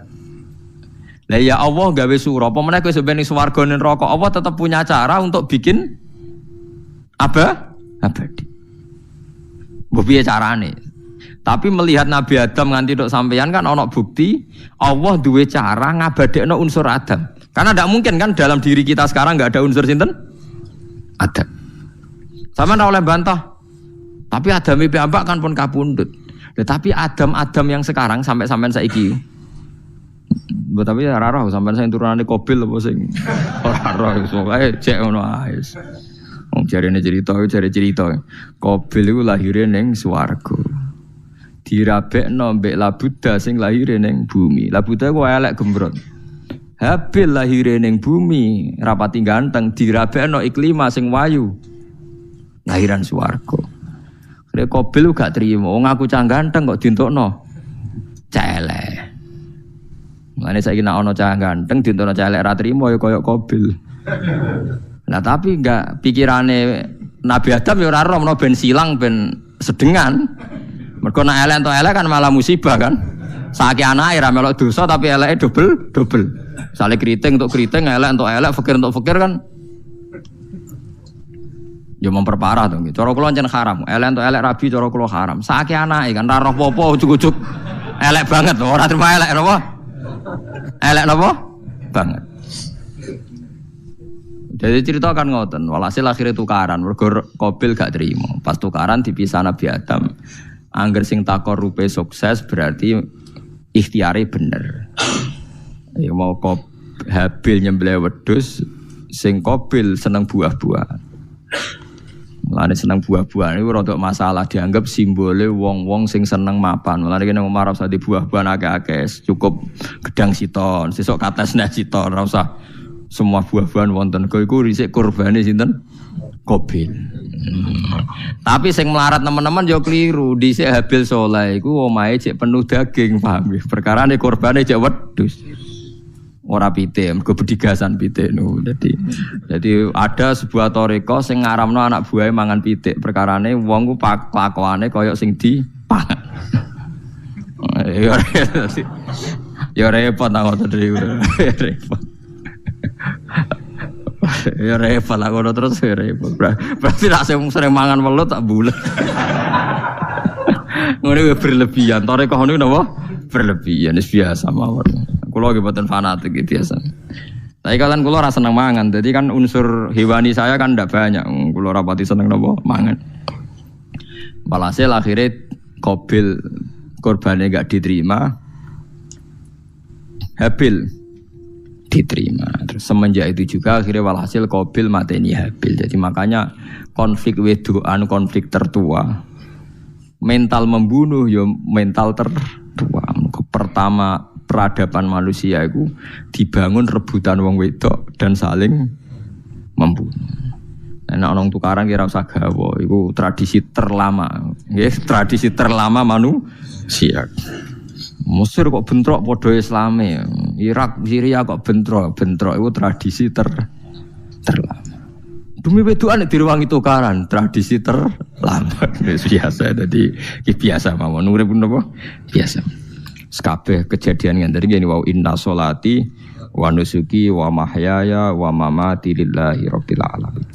Lah ya Allah gawe sura, apa meneh kowe sampeyan swarga ning neraka, Allah tetap punya cara untuk bikin abadi. Mbok piye carane? Tapi melihat Nabi Adam nganti tok sampeyan kan ana bukti Allah duwe cara ngabadekno unsur Adam. Karena tidak mungkin kan dalam diri kita sekarang enggak ada unsur sinten? Adam. Sampeyan ora oleh bantah. Tapi Adam piyambak kan pun kapundhut. Tetapi Adam yang sekarang sampai sampean saiki. Tapi ora roh sampean sing turunane Qabil apa sing ora roh iso ae cek ngono ae. Wong jarene cerita. Qabil iku lahire ning swarga. Dirabekno mbek Labuda sing lahire ning bumi. Labuda ku elek gembrot. Habil lahire ning bumi, rapati ganteng dirabekno Iklima sing wayu. Lahiran swarga. Rek Qabil gak trimo, wong aku cah ganteng kok dientukno celek. Mane saiki nek ana cah ganteng dientukno celek ra trimo ya kaya Qabil. Nah tapi enggak pikirane Nabi Adam ya ora roh menawa ben silang ben sedengan. Mergo nek elek entuk elek kan malah musibah kan. Saiki anake ra melok dosa tapi eleke double. Sale kriting untuk kriting, elek entuk elek, fakir untuk fakir kan. Ya memperparah to nggih. Cara kula jan haram. Elek entuk elek rabi cara kula haram. Saiki anake kan ra roh apa-apa ujug-ujug elek banget ora terima elek napa? Elek napa? Banget. Jadi cerita kan ngoten, walhasil akhirnya tukaran, mergo Qabil gak terima. Pas tukaran dipisah Nabi Adam. Angger sing takor rupe sukses berarti ikhtiare bener. Ya mau Habil nyembelih wedhus, sing Qabil seneng buah-buahan. Mulane seneng buah-buahan iku rada masalah dianggap simbole wong-wong sing seneng mapan. Mulane kene Umar ora usah di buah-buahan akeh-akeh, cukup gedang siton, sesuk katesne siton, ora usah semua buah-buahan wonten iku risik kurbane sinten? Qabil. Tapi sing melarat teman-teman yo keliru. Dhisik Habil saleh iku omahe cek penuh daging, paham nggih. Perkarane kurbane cek wedhus. Ora pitik, mergo bedigasan pitik no. Jadi ada sebuah toreko sing ngaramno anak buahe mangan pitik. Perkarane wong ku kelakuane kaya sing dipangan. Ya repot nang ngoten repot. Ya repot lah ngono terus ya repot. Berarti nek sering mangan welut tak bulet. Ngono berlebihan. Toreko niku napa? Berlebihan wis biasa mawon. Kula nggih mboten fanatik iki biasa. Tapi kalian kula ora seneng mangan. Jadi kan unsur hewani saya kan ndak banyak. Kula ora pati seneng napa mangan. Walhasil akhirnya Qabil korbannya enggak diterima. Habil diterima. Terus semenjak itu juga akhirnya walhasil Qabil mateni Habil. Jadi makanya konflik wedoan, konflik tertua. Mental membunuh ya mental tertua. Pertama peradaban manusia itu dibangun rebutan wong wedok dan saling membunuh. Nek ana tukaran kira usah gawa, iku tradisi terlama. Nggih, tradisi terlama manusia. Mesir kok bentrok padha Islame. Irak, Syria kok bentrok iku tradisi terlama. Demi wedokan direwangi tukaran, tradisi terlama. Biasa dadi biasa mawon urip napa? Biasa. Kabeh kejadian ngene iki wa inna sholati wa nusuki wa mahyaya wa mamati lillahi rabbil alamin.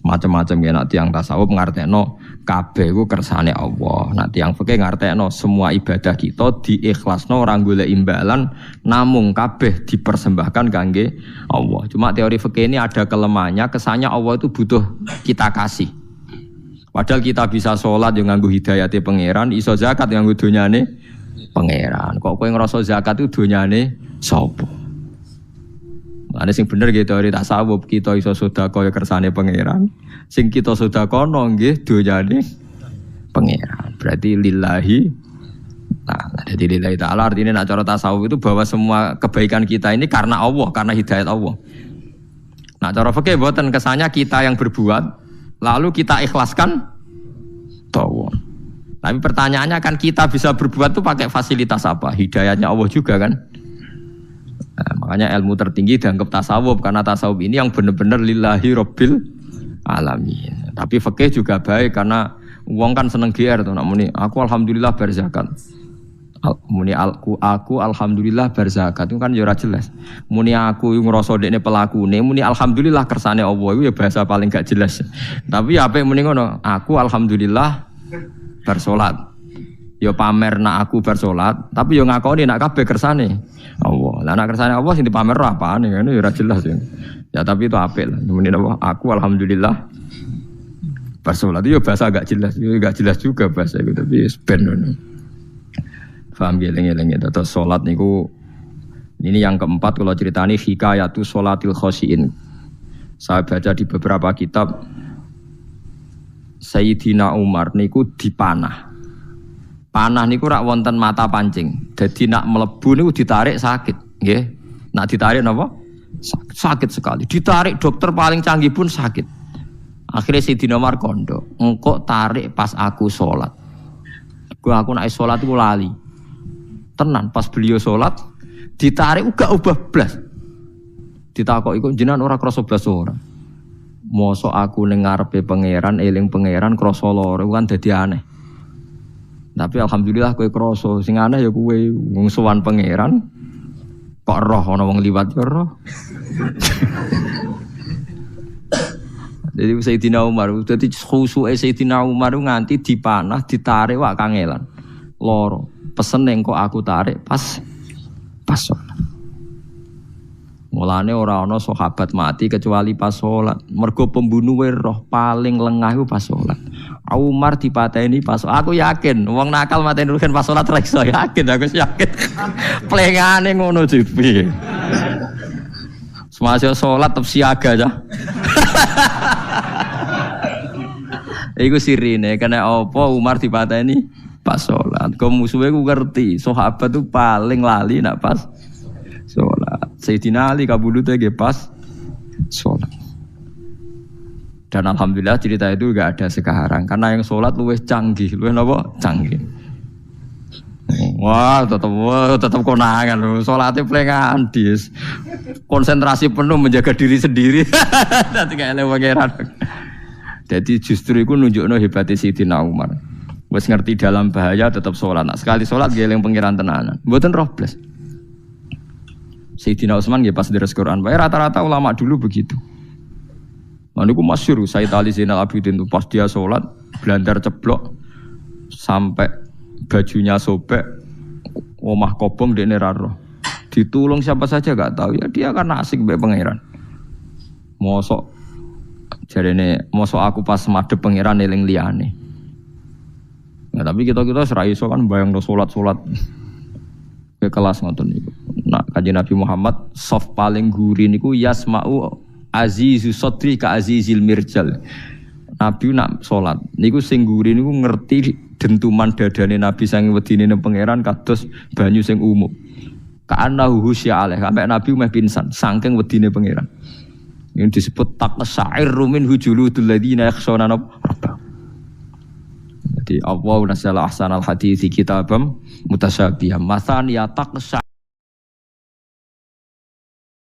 Macam-macam ya nak tiyang tasawuf ngartekno kabeh iku kersane Allah. Nak tiyang fikih ngartekno semua ibadah kita diikhlasno ora golek imbalan namung kabeh dipersembahkan kangge Allah. Cuma teori fikih ini ada kelemahannya, kesannya Allah itu butuh kita kasih. Padahal kita bisa sholat yang nganggo hidayate pangeran, iso zakat yang nganggo donyane pangeran. Kok kowe ngrasa zakat itu donyane sapa? Ada sing bener gitu teori tasawuf, kita iso sedekah ya kersane pangeran. Sing kita sedekahno nggih donyane pangeran. Berarti lillahi ta'ala. Jadi lillahi ta'ala artinya nak cara tasawuf itu bahwa semua kebaikan kita ini karena Allah, karena hidayat Allah. Nah cara fikih mboten kesannya kita yang berbuat lalu kita ikhlaskan Allah. Tapi pertanyaannya kan kita bisa berbuat itu pakai fasilitas apa? Hidayatnya Allah juga kan? Nah, makanya ilmu tertinggi dianggap tasawuf karena tasawuf ini yang benar-benar lillahi rabbil alamin. Tapi fikih juga baik karena wong kan seneng GR tuh nak muni aku alhamdulillah berzakat. Muni aku alhamdulillah berzakat itu kan ya ora jelas. Muni aku ngrasa dekne pelakune, muni alhamdulillah kersane Allah itu ya bahasa paling gak jelas. Tapi apik muni ngono, aku alhamdulillah bersolat. Ya pamer nak aku bersolat, tapi ya ngakoni nak kabeh kersane Allah. Lah nak kersane Allah sing dipamer apane kan ya ora jelas ya. Ya tapi itu apik lah. Muni apa? Aku alhamdulillah bersolat itu ya bahasa agak jelas. Ya gak jelas juga bahasa itu tapi ben ngono. Faham geleng-geleng ya. Terus salat niku ini yang keempat kalau ceritani hikayatu sholatil khosyin. Saya baca di beberapa kitab Sayyidina Umar niku dipanah. Panah niku rak wonten mata pancing. Jadi nak melebu niku ditarik sakit, nggih. Nak ditarik napa? Sakit sekali. Ditarik dokter paling canggih pun sakit. Akhirnya Sayyidina Umar kondo, engkau tarik pas aku sholat. Aku nak sholat iku lali. Tenan pas beliau sholat ditarik uga ubah blas. Ditakok iku jenengan ora krasa blas ora. Mosok aku ning ngarepe pangeran eling pangeran krasa lara kan dadi aneh. Tapi alhamdulillah kowe krasa sing aneh ya kowe wong sowan pangeran kok roh ana wong liwat ya roh. Jadi Sayyidina Umar dadi khusuke Sayyidina Umar nganti dipanah ditarik wak kangelan. Loro. Pesen yang kok aku tarik pas sholat. Mulane ora ana sahabat mati kecuali pas sholat. Mergo pembunuhe roh paling lengah iku pas sholat. Umar dipateni pas aku yakin wong nakal mateni rugen pas sholat ra iso yakin aku yakin. Plengane ngono jipi. Semasa sholat tetep siaga aja. Iku sirine kena apa Umar dipateni pas sholat. Kau musuhnya ku ngerti. Sahabat tu paling lali nak pas sholat. Sayyidina Ali kabudutnya ke pas sholat. Dan alhamdulillah cerita itu gak ada sekarang. Karena yang sholat luwih canggih. Luwih apa? Canggih. Wah tetap konangan. Sholatnya pelengan dis. Konsentrasi penuh menjaga diri sendiri. Nanti kayak lewat pangeran. Jadi justru itu nunjukno hebatnya Sayyidina Umar. Wes ngerti dalam bahaya tetap sholat. Nah, sekali sholat geleng pengiran tenanan. Mboten roh blas. Sayyidina Utsman nggih pas deres Quran. Bae rata-rata ulama dulu begitu. Maniku masyhur Sayyid Ali Zainal Abidin itu pas dia sholat blandar ceblok sampai bajunya sobek, omah kobong dekne ra roh. Ditulung siapa saja enggak tahu ya dia kan asik mbek pangeran. Mosok jarene mosok aku pas madhep pangeran eling liyane. Nah, tapi kita serai iso kan bayang do sholat ke kelas ngoten niku. Nah, kanjeng Nabi Muhammad soft paling guri niku yasma'u azizu sodri ka azizil mirjal. Nabi nak salat niku sing ngguri niku ngerti dentuman dadane Nabi saking wedine nang pangeran kados banyu sing umum. Ka'annahu husya alaih, sampai Nabi meh pingsan saking wedine pangeran. Ini disebut taqsa'irru min hujuludul ladzina yakhshawna rabbahum. Jadi Allah nazzala ahsanal hadithi kitabam mutasyabihan. Masan ya taqsa